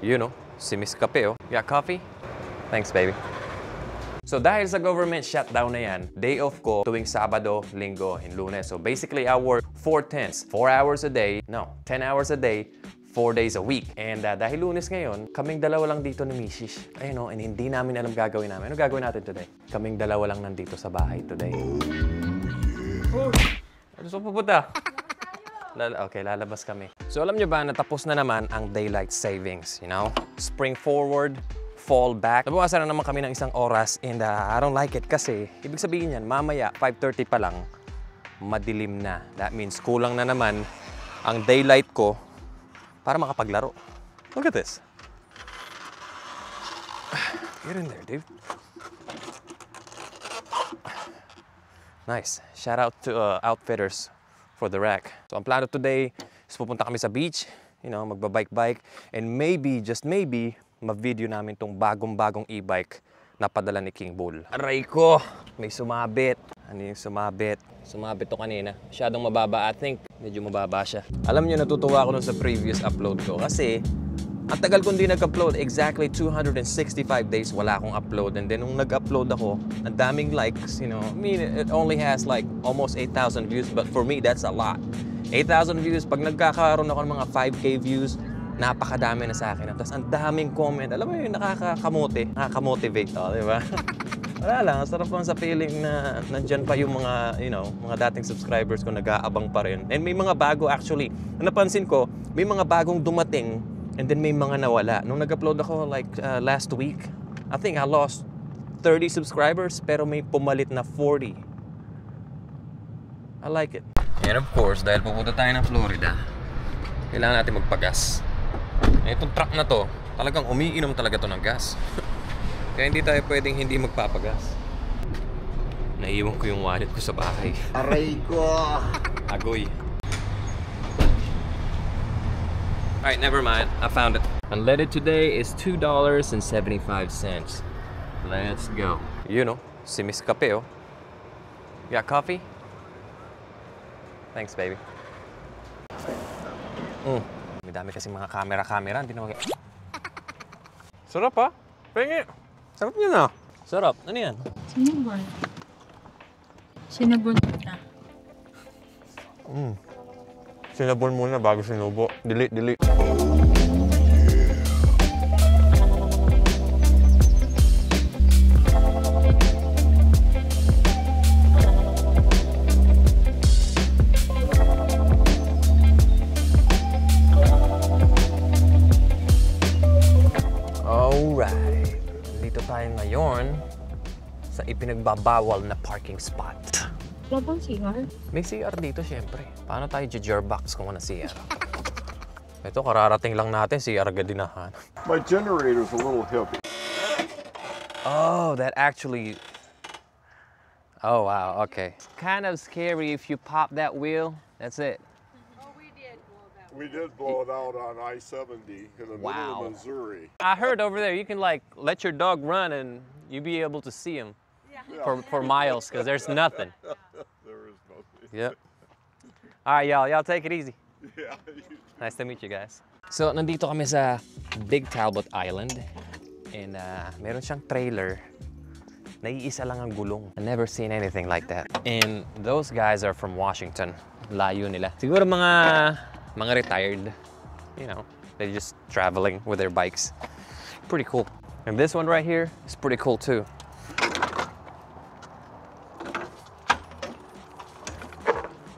You know, si Miss Kape, oh. Got coffee? Thanks, baby. So dahil sa government shutdown na yan, day off ko tuwing Sabado, Linggo, and Lunes. So basically, I work 4 hours a day. No, 10 hours a day, 4 days a week. And dahil Lunes ngayon, kaming dalawa lang dito ni Mrs. Ayun o, and hindi namin alam gagawin namin. Ano gagawin natin today? Kaming dalawa lang nandito sa bahay today. Ano saan pupunta? Okay, lalabas kami. So alam nyo ba, natapos na naman ang daylight savings, you know? Spring forward, fall back. Nabawasan na naman kami ng isang oras and I don't like it kasi ibig sabihin yan, mamaya 5:30 pa lang, madilim na. That means kulang na naman ang daylight ko para makapaglaro. Look at this. Get in there, dude. Nice. Shout out to Outfitters for the rack. So ang plano today is pupunta kami sa beach, you know, magbabike-bike, and maybe, just maybe, ma-video namin tong bagong-bagong e-bike na padala ni King Bull. Aray ko! May sumabit. Ano yung sumabit? Sumabit to kanina. Masyadong mababa. I think medyo mababa siya. Alam niyo, natutuwa ako nun sa previous upload ko kasi ang tagal kong di nag-upload. Exactly 265 days wala akong upload. And then nung nag-upload ako, ang daming likes, you know. I mean, it only has like almost 8,000 views, but for me, that's a lot. 8,000 views. Pag nagkakaroon ako ng mga 5K views, napakadami na sa akin. Tapos ang daming comment. Alam mo yun, nakaka-motivate. Oh, di ba? Wala lang, sarap lang sa feeling na nandyan pa yung mga, you know, mga dating subscribers ko nag-aabang pa rin. And may mga bago actually. Napansin ko, may mga bagong dumating and then may mga nawala. Nung nag-upload ako like last week, I think I lost 30 subscribers pero may pumalit na 40. I like it. And of course, dahil pupunta tayo ng Florida, kailangan natin magpagas. Itong truck na to, talagang umiinom talaga to ng gas. Kaya hindi tayo pwedeng hindi magpapagas. Naiiwan ko yung wallet ko sa bahay. Aray ko! Agoy. Alright, never mind. I found it. Unleaded today is $2.75. Let's go. You know, si Miss Kape, oh. Got coffee? Thanks, baby. May dami kasi mga camera. Hindi na Sarap, ha? Pengi. Sarap niya na. Sarap. Ano yan? Sinabon. Sinabon na. Sinabon muna bago sinubo. Dili. Alright. Dito tayo ngayon sa ipinagbabawal na parking spot. Wala bang CR? May CR dito, syempre. Paano tayo jar-box kung wala CR? Ito, kararating lang natin, CR agad dinahan. My generator's a little heavy. Oh, that actually... Oh, wow, okay. Kind of scary if you pop that wheel. That's it. We did blow it out on I-70 in the middle of Missouri. I heard over there you can like let your dog run and you'll be able to see him for miles because there's nothing. There is nothing. Yep. All right, y'all take it easy. Yeah. Nice to meet you guys. So, nandito kami sa Big Talbot Island and meron siyang trailer. Naiisa lang ang gulong. I've never seen anything like that. And those guys are from Washington. Layo nila. Siguro mga retired. You know, they're just traveling with their bikes. Pretty cool. And this one right here is pretty cool too.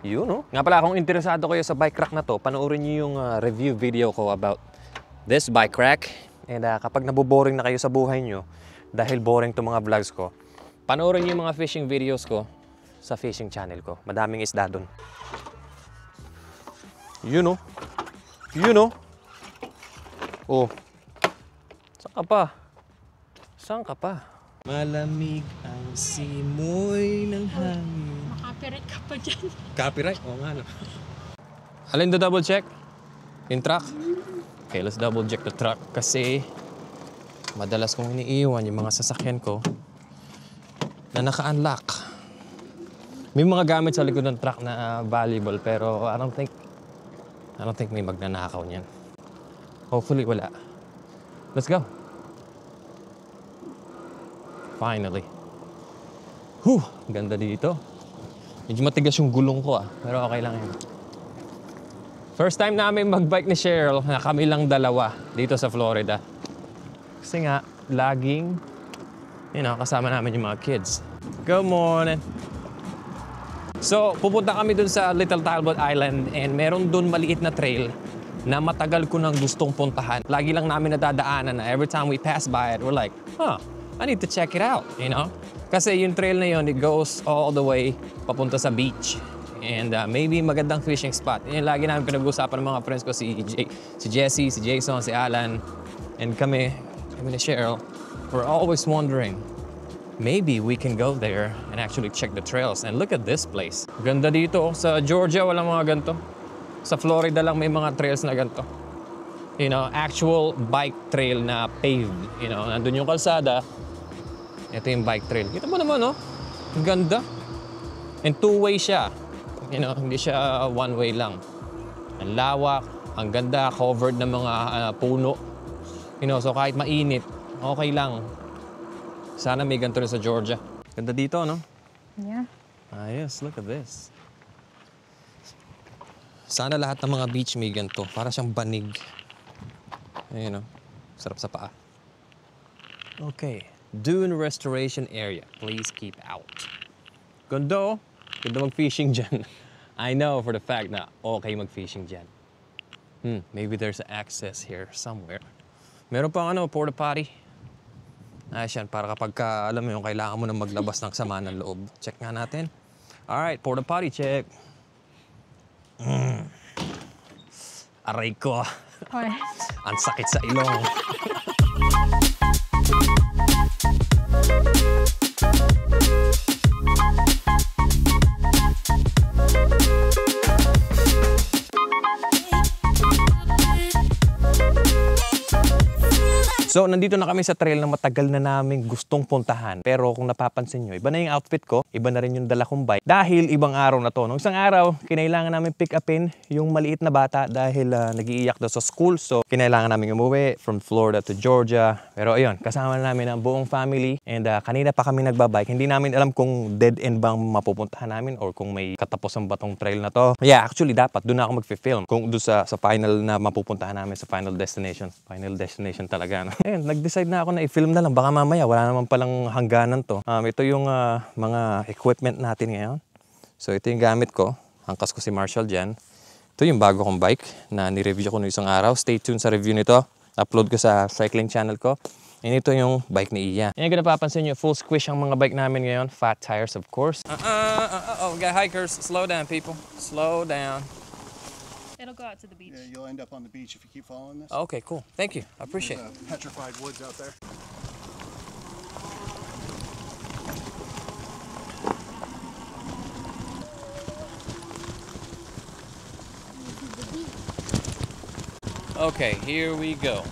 Yun, no? Nga pala, kung interesado kayo sa bike rack na to, panoorin niyo yung review video ko about this bike rack. And kapag naboboring na kayo sa buhay nyo, dahil boring to mga vlogs ko, panoorin niyo yung mga fishing videos ko sa fishing channel ko. Madaming isda dun. You know. You know. Oh. Saan ka pa? Saan ka pa? Malamig ang simoy ng hangin. Copyright ka pa dyan. Copyright? Oo nga, no. Alin the double check? Yung truck? Okay, let's double check the truck kasi madalas kong iniiwan yung mga sasakyan ko na naka-unlock. May mga gamit sa likod ng truck na valuable pero I don't think may magnanakaw niyan. Hopefully wala. Let's go. Finally. Whew, ganda dito. Medyo matigas yung gulong ko pero okay lang yun. First time namin mag-bike ni Cheryl na kami lang dalawa dito sa Florida. Kasi nga, laging, kasama namin yung mga kids. Good morning. So, pupunta kami dun sa Little Talbot Island and meron dun maliit na trail na matagal ko nang gustong puntahan. Lagi lang namin nadadaanan na every time we pass by it, we're like, I need to check it out, Kasi yung trail na yun, it goes all the way papunta sa beach. And maybe magandang fishing spot. Yan lagi namin pinag-uusapan ng mga friends ko, si Jesse, si Jason, si Alan. And kami ni Cheryl, we're always wondering, maybe we can go there and actually check the trails. And look at this place. Ganda dito. Sa Georgia, walang mga ganito. Sa Florida lang may mga trails na ganito. Actual bike trail na paved. Nandun yung kalsada. Ito yung bike trail. Kita mo naman, Ang ganda. And two-way siya. Hindi siya one-way lang. Ang lawak, ang ganda, covered ng mga puno. So kahit mainit, okay lang. Sana may ganito rin sa Georgia. Ganda dito, no? Yeah. Yes, look at this. Sana lahat ng mga beach may ganito. Para siyang banig. Sarap sa paa. Okay. Dune Restoration Area. Please keep out. Ganda, Ganda mag-fishing dyan. I know for the fact na okay mag-fishing dyan. Maybe there's access here somewhere. Meron pang porta potty. Ayos yan, para kapag alam mo yung kailangan mo na maglabas ng sama ng loob. Check nga natin. Alright, porta potty check. Aray ko. Okay. Ang sakit sa ilong. So, nandito na kami sa trail na matagal na namin gustong puntahan. Pero kung napapansin nyo, iba na yung outfit ko, iba na rin yung dala kong bike. Dahil ibang araw na to. Nung isang araw, kinailangan namin pick upin yung maliit na bata dahil nag-iiyak daw sa school. So, kinailangan namin umuwi from Florida to Georgia. Pero ayun, kasama na namin ang buong family. And kanina pa kami nagbabike. Hindi namin alam kung dead end bang mapupuntahan namin or kung may katapusan ba tong trail na to. Yeah, actually dapat doon na ako mag-film. Kung doon sa final na mapupuntahan namin sa final destination. Final destination talaga, no? Ayun, nag-decide na ako na i-film na lang. Baka mamaya, wala naman palang hangganan to. Ito yung mga equipment natin ngayon. So, ito yung gamit ko. Angkas ko si Marshall dyan. Ito yung bago kong bike na ni-review ko noong isang araw. Stay tuned sa review nito. Upload ko sa cycling channel ko. And ito yung bike ni Iya. Yan yung napapansin nyo, full squish ang mga bike namin ngayon. Fat tires, of course. Oh, we got hikers. Slow down, people. Slow down. It'll go out to the beach. Yeah, you'll end up on the beach if you keep following this. Okay, cool. Thank you. I appreciate it. Petrified woods out there. Okay, here we go.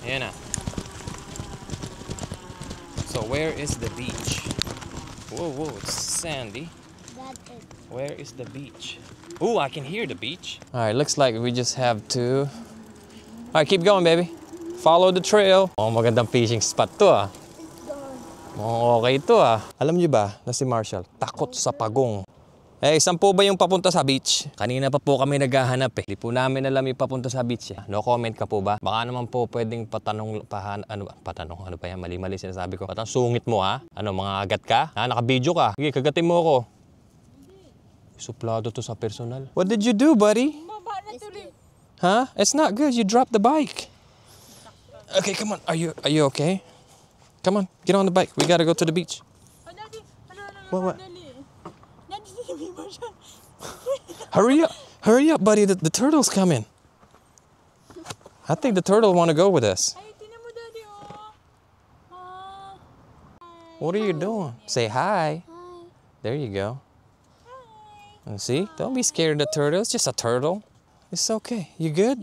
Anna. So where is the beach? Whoa, it's sandy. Where is the beach? Ooh, I can hear the beach. All right, looks like we just have to... All right, keep going, baby. Follow the trail. Oh, magandang fishing spot to, Oh, okay to, Alam niyo ba na si Marshall, takot sa pagong. Saan po ba yung papunta sa beach? Kanina pa po kami naghahanap Hindi po namin alam yung papunta sa beach. No comment ka po ba? Baka naman po pwedeng patanong, ano ba yan? Mali-mali sinasabi ko. Patang sungit mo, Ano, mga agat ka? Naka-video ka. Sige, kagatin mo ako. Suplado to sa personal. What did you do, buddy? Huh? It's not good. You dropped the bike. Okay, come on. Are you okay? Come on, get on the bike. We gotta go to the beach. What? Hurry up, buddy. The turtle's coming. I think the turtle want to go with us. What are you doing? Say hi. There you go. And see? Don't be scared of the turtle. It's just a turtle. It's okay. You good?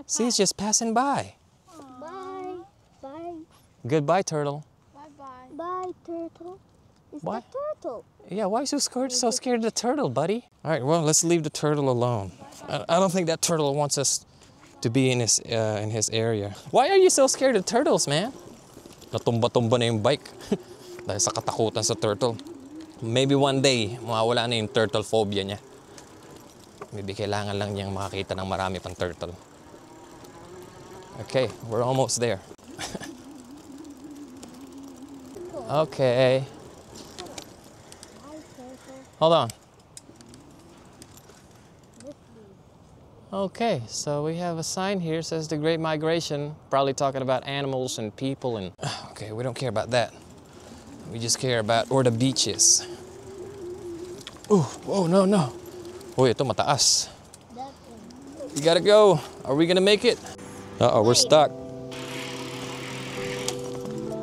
See, it's just passing by. Bye. Bye. Goodbye, turtle. Bye-bye. Bye, turtle. It's What? the turtle. Yeah, why are you so scared of the turtle, buddy? All right, well, let's leave the turtle alone. I don't think that turtle wants us to be in his area. Why are you so scared of turtles, man? Natumba-tumba na yung bike dahil sa katakutan sa turtle. Maybe one day, mawawala na yung turtle phobia niya. Maybe kailangan lang niyang makakita ng marami pang turtle. Okay, we're almost there. Okay. Hold on. Okay, so we have a sign here, says the Great Migration, probably talking about animals and people and... Okay, we don't care about that. We just care about where the beach is. Ooh, oh, no, no. Uy, ito mataas. We gotta go. Are we gonna make it? Uh-oh, we're stuck.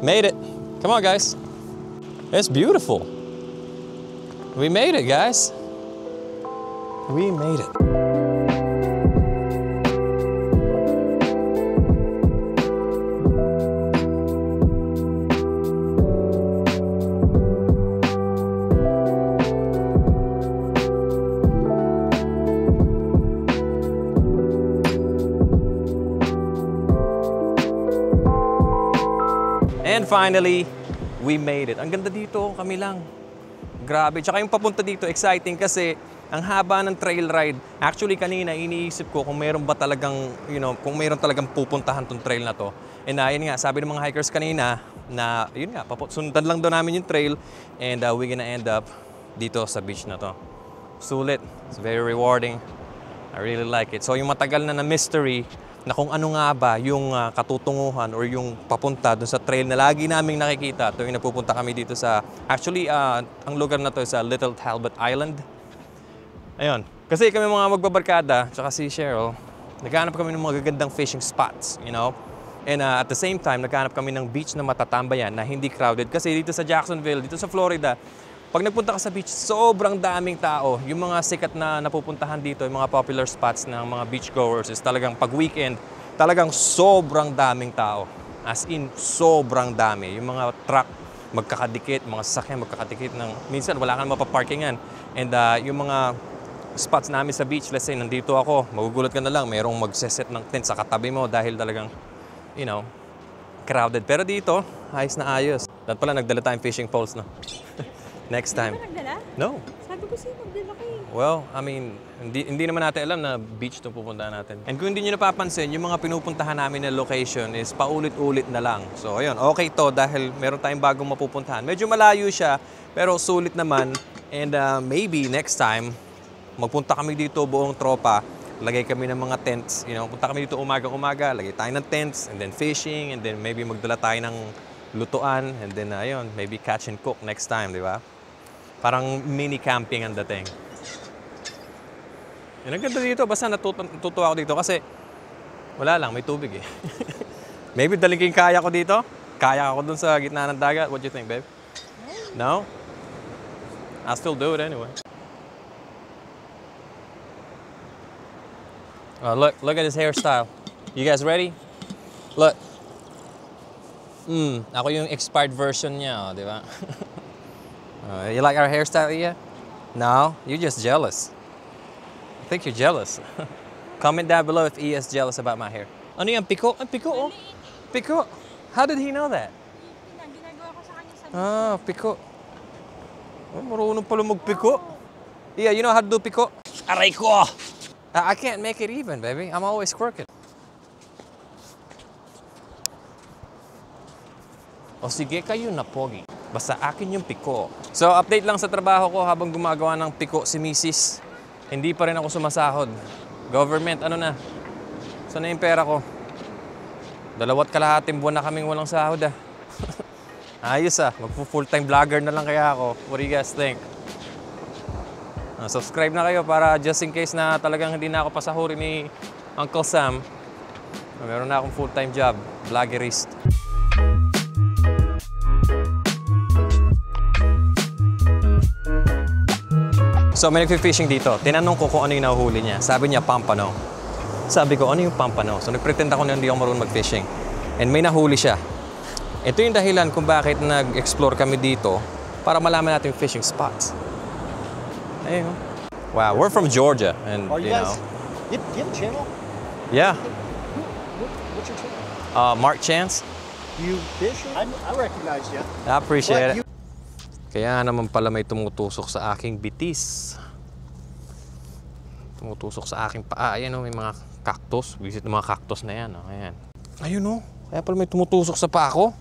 Made it. Come on, guys. It's beautiful. We made it, guys. We made it. And finally, we made it. Ang ganda dito, kami lang. Grabe. Tsaka yung papunta dito, exciting kasi ang haba ng trail ride. Actually, kanina iniisip ko kung meron ba talagang, kung meron talagang pupuntahan tong trail na to. And yun nga, sabi ng mga hikers kanina na, yun nga, sundan lang daw namin yung trail and we're gonna end up dito sa beach na to. Sulit. It's very rewarding. I really like it. So yung matagal na mystery na kung ano nga ba yung katutunguhan or yung papunta dun sa trail na lagi naming nakikita tuwing napupunta kami dito sa... Actually, ang lugar na to is Little Talbot Island. Ayun. Kasi kami mga magbabarkada, tsaka si Cheryl, naghahanap kami ng mga gagandang fishing spots, And at the same time, naghahanap kami ng beach na matatambayan na hindi crowded. Kasi dito sa Jacksonville, dito sa Florida, pag nagpunta ka sa beach, sobrang daming tao. Yung mga sikat na napupuntahan dito, yung mga popular spots ng mga beachgoers is talagang pag weekend, talagang sobrang daming tao. As in, sobrang dami. Yung mga truck magkakadikit, mga sasakyan magkakadikit ng... Minsan, wala kang mapaparkingan. And yung mga spots namin sa beach, let's say, nandito ako, magugulat ka na lang, mayroong magseset ng tent sa katabi mo dahil talagang, crowded. Pero dito, ayos na ayos. Dapat pala nagdala tayong fishing poles, no? Next time. Hindi ba nagdala? No. Sabi ko sa'yo, magdala kayo. Well, I mean, hindi naman natin alam na beach itong pupuntahan natin. And kung hindi nyo napapansin, yung mga pinupuntahan namin na location is paulit-ulit na lang. So, ayun, okay to dahil meron tayong bagong mapupuntahan. Medyo malayo siya, pero sulit naman. And maybe next time, magpunta kami dito buong tropa, lagay kami ng mga tents. Punta kami dito umaga-umaga, lagay tayo ng tents, and then fishing, and then maybe magdala tayo ng lutuan, and then ayun, maybe catch and cook next time, di ba? Parang mini camping ang dating. Ang ganda dito, basta natutuwa ako dito kasi wala lang, may tubig eh. Maybe daling ko yung kaya ko dito. Kaya ako dun sa gitna ng dagat. What do you think, babe? No? I'll still do it anyway. Look at his hairstyle. You guys ready? Look. Ako yung expired version niya, di ba? You like our hairstyle, Iya? No? You're just jealous. I think you're jealous. Comment down below if Iya's jealous about my hair. Ano yan? Piko? Piko, oh. Piko. How did he know that? Ginagawa ko sa kanya sa Piko. Oh, marunong pala magpiko. Iya, you know how to do piko? Aray ko! I can't make it even, baby. I'm always crooked. O sige kayo na pogi. Basta akin yung piko. So, update lang sa trabaho ko habang gumagawa ng piko si Mrs. Hindi pa rin ako sumasahod. Government, ano na? Saan na yung pera ko? 2.5 buwan na kaming walang sahod ah. Ayos ah. Magpo-full-time vlogger na lang kaya ako. What do you guys think? Subscribe na kayo para just in case na talagang hindi na ako pasahuri ni Uncle Sam. Meron na akong full-time job. Vloggerist. So may nagfi-fishing dito. Tinanong ko kung ano yung nahuhuli niya. Sabi niya, pampano. Sabi ko, ano yung pampano? So nagpretend ako na hindi ako marunong mag-fishing. And may nahuli siya. Ito yung dahilan kung bakit nag-explore kami dito para malaman natin yung fishing spots. Ayun. Wow, we're from Georgia. And, Are you guys? You have a channel? Yeah. Mark Chance. You fish? I recognize you. I appreciate it. Kaya naman pala may tumutusok sa aking bitis. Tumutusok sa aking paa. Ayan o, may mga cactus. Visit ng mga cactus na yan. Ayan. Ayun o. Kaya pala may tumutusok sa paa ko.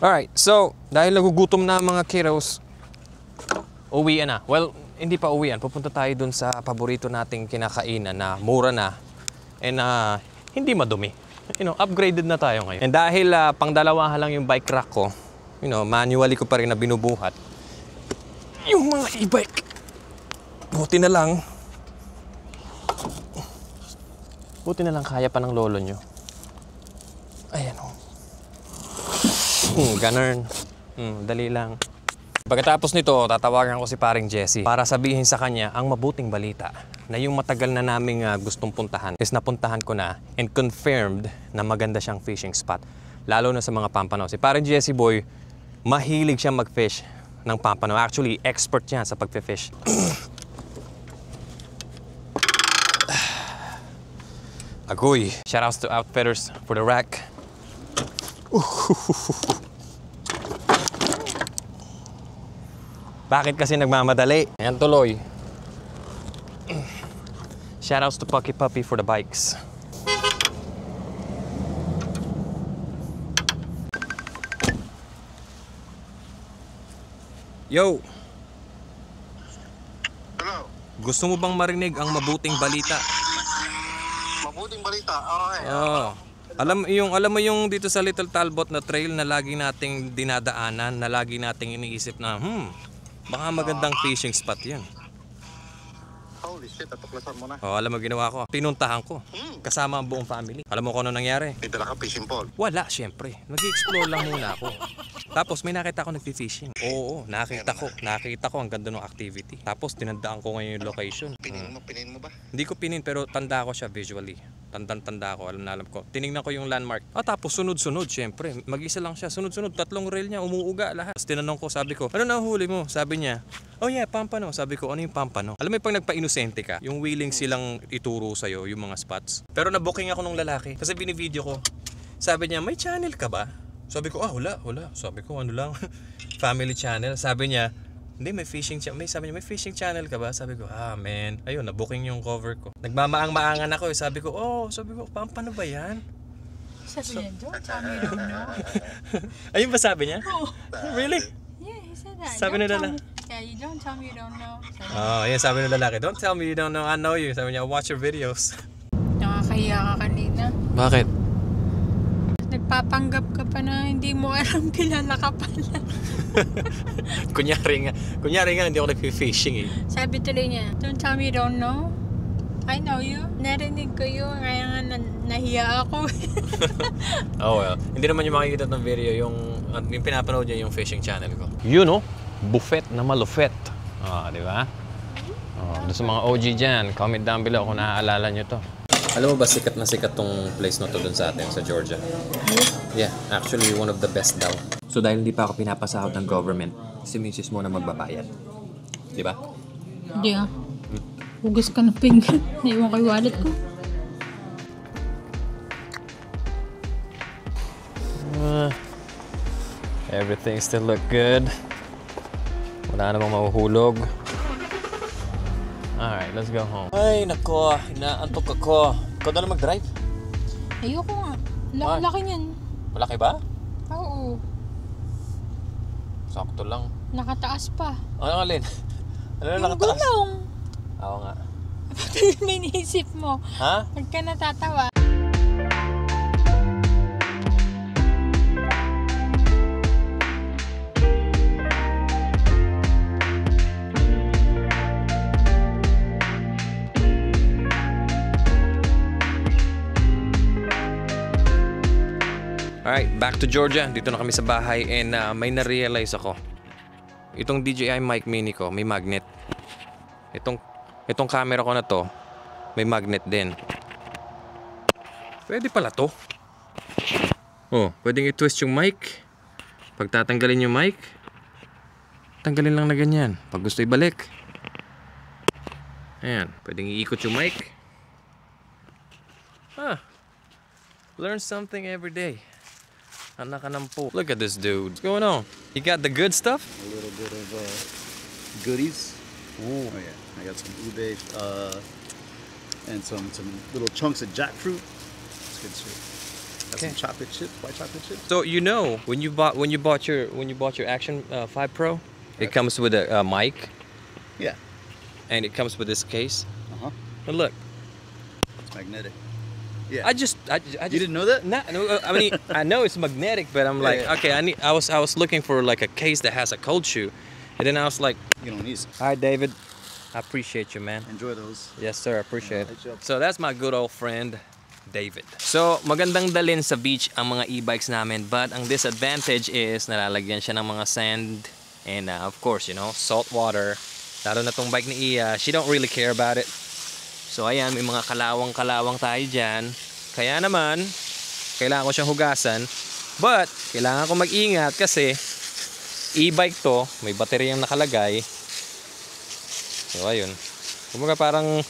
Alright, so, dahil nagugutom na mga kiddos, uwian na. Well, hindi pa uwian. Pupunta tayo dun sa paborito nating kinakainan na mura na and hindi madumi. Upgraded na tayo ngayon. And dahil pangdalawahan lang yung bike rack ko, manually ko pa rin na binubuhat yung mga e-bike. Buti na lang kaya pa ng lolo nyo. Ayan o. Ganun. Dali lang. Pagkatapos nito, tatawagan ko si paring Jesse para sabihin sa kanya ang mabuting balita na yung matagal na naming gustong puntahan is napuntahan ko na and confirmed na maganda siyang fishing spot. Lalo na sa mga pampano. Si paring Jesse boy, mahilig siya mag-fish ng pampano. Actually, expert yan sa pag-fish. Agoy. Shoutouts to Outfitters for the rack. Bakit kasi nagmamadali? Ayan tuloy. Shoutouts to Pucky Puppy for the bikes. Yo! Hello. Gusto mo bang marinig ang mabuting balita? Mabuting balita. Okay. Oh. Alam mo yung dito sa Little Talbot na trail na lagi nating dinadaanan, na lagi nating iniisip na, baka magandang fishing spot 'yan. Holy shit, natuklasan mo na. Oh, alam mo ginawa ko? Pinuntahan ko. Kasama ang buong family. Alam mo kung ano nangyari? May dala ka fishing pole. Wala, syempre. Nag-explore lang muna ako. Tapos may nakita ko nagfi-fishing. Oo, nakita ko ang ganda ng activity. Tapos tinandaan ko ngayon yung location. Pinin mo ba? Hindi ko pinin pero tanda ko siya visually. Tanda ko, alam ko. Tinignan ko yung landmark. Tapos sunod-sunod, syempre. Mag-isa lang siya. Sunod-sunod, 3 reel niya, umuuga lahat. Tapos tinanong ko, sabi ko, ano nahuli mo? Sabi niya, oh yeah, pampano. Sabi ko, ano yung pampano? Alam mo yung pag nagpa-inosente ka, yung willing silang ituro sa'yo yung mga spots. Pero na-booking ako nung lalaki. Kasi binivideo ko. Sabi niya, may channel ka ba? Sabi ko, wala. Sabi ko, ano lang, family channel. Sabi niya, hindi, may fishing channel. Sabi niya, may fishing channel ka ba? Sabi ko, man. Ayun, na-booking yung cover ko. Nagmamaang-maangan ako. Sabi ko, pampano ba yan? Sabi niya, don't tell me you don't know. Ayun ba sabi niya? Oh. Really? Yeah, he said that. Sabi nila lang. Yeah, you don't tell me you don't know. Yan sabi ng lalaki. Don't tell me you don't know. I know you. Sabi niya, watch your videos. Nakakahiya ka kanina. Bakit? Nagpapanggap ka pa na hindi mo alam kilala ka pala. kunyari nga hindi ako nag-fishing eh. Sabi tuloy niya, don't tell me you don't know. I know you. Narinig ko yun, kaya nga nahiya ako. Oh well, hindi naman yung makikita ng video yung pinapanood niya yung fishing channel ko. You know, buffet na malufet. Di ba? Doon sa mga OG dyan, comment down below kung naaalala nyo to. Alam mo ba sikat na sikat tong place na to dun sa atin, sa Georgia? Yeah, actually one of the best daw. So dahil hindi pa ako pinapasahod ng government, si Mrs. mo na magbabayad. Di ba? Hindi ah. Hugas ka ng pinggan. Naiwan ko yung wallet ko. Everything still look good. Wala namang mahuhulog. Alright, let's go home. Ay, nako. Inaantok ako. Ikaw na lang mag-drive? Ayoko nga. Why? Laki niyan. Malaki ba? Oo. Sakto lang. Nakataas pa. Ano alin? Ano na Yung nakataas? gulong. Oo nga. Ito yung iniisip mo. Ha? Huwag ka natatawa. Alright, back to Georgia. Dito na kami sa bahay and may na-realize ako. Itong DJI mic mini ko, may magnet. Itong camera ko na to, may magnet din. Pwede pala to. Pwedeng i-twist yung mic. Pag tatanggalin yung mic, tanggalin lang na ganyan. Pag gusto ibalik. Ayan, pwedeng iikot yung mic. Learn something every day. Anak ka ng po. Look at this dude. What's going on? You got the good stuff? A little bit of goodies. Ooh. Oh yeah, I got some ube and some little chunks of jackfruit. It's good shit. Got Okay. some chocolate chips, white chocolate chips. So you know when you bought your Action 5 Pro, it comes with a mic Yeah. and it comes with this case. Uh huh. And look, It's magnetic. Yeah. I just You didn't know that? No, I mean I know it's magnetic, but I'm like, Yeah. okay, I was looking for like a case that has a cold shoe, and then I was like, You don't need some. hi David, I appreciate you, man. Enjoy those. Yes sir, I appreciate it. Good job. So that's my good old friend David. So magandang dalhin sa beach ang mga e-bikes namin, but ang disadvantage is nalalagyan siya ng mga sand and of course, you know, salt water. Lalo na tong bike ni Iya, she don't really care about it. So ayan, may mga kalawang-kalawang tayo dyan. Kaya naman, kailangan ko siyang hugasan. But, kailangan ko mag-ingat kasi e-bike to, may bateryang nakalagay. So ayun. Kumbaga parang,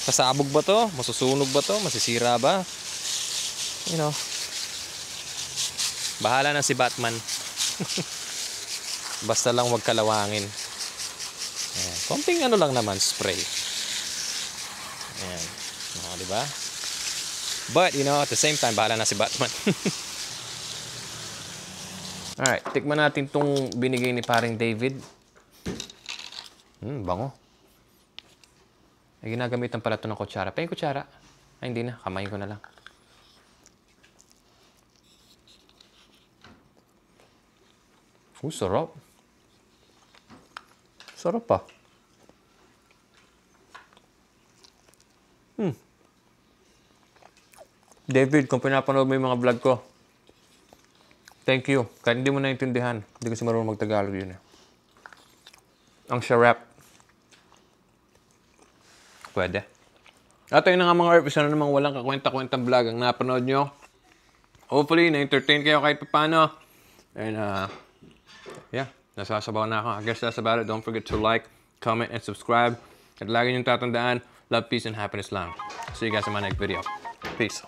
pasabog ba to? Masusunog ba to? Masisira ba? You know. Bahala na si Batman. Basta lang wag kalawangin. Ayan. Konting ano lang naman, spray. Ayan. O, diba? But, you know, at the same time, bahala na si Batman. Alright, tikman natin tong binigay ni paring David. Bango. Ay, ginagamitan pala ito ng kutsara. Pahing kutsara. Ay, hindi na. Kamayin ko na lang. Sarap. Sarap pa. David, kung pinapanood mo yung mga vlog ko, thank you. Kahit hindi mo naintindihan, hindi kasi marunong mag-Tagalog yun eh. Ang sarap. Pwede. At ayun na nga mga episode na namang walang kakwenta-kwentang vlog ang napanood nyo. Hopefully, na-entertain kayo kahit paano. And yeah, nasasabaw na ako. I guess that's about it. Don't forget to like, comment, and subscribe. At lagi niyong tatandaan, love, peace, and happiness lang. See you guys in my next video. Peace.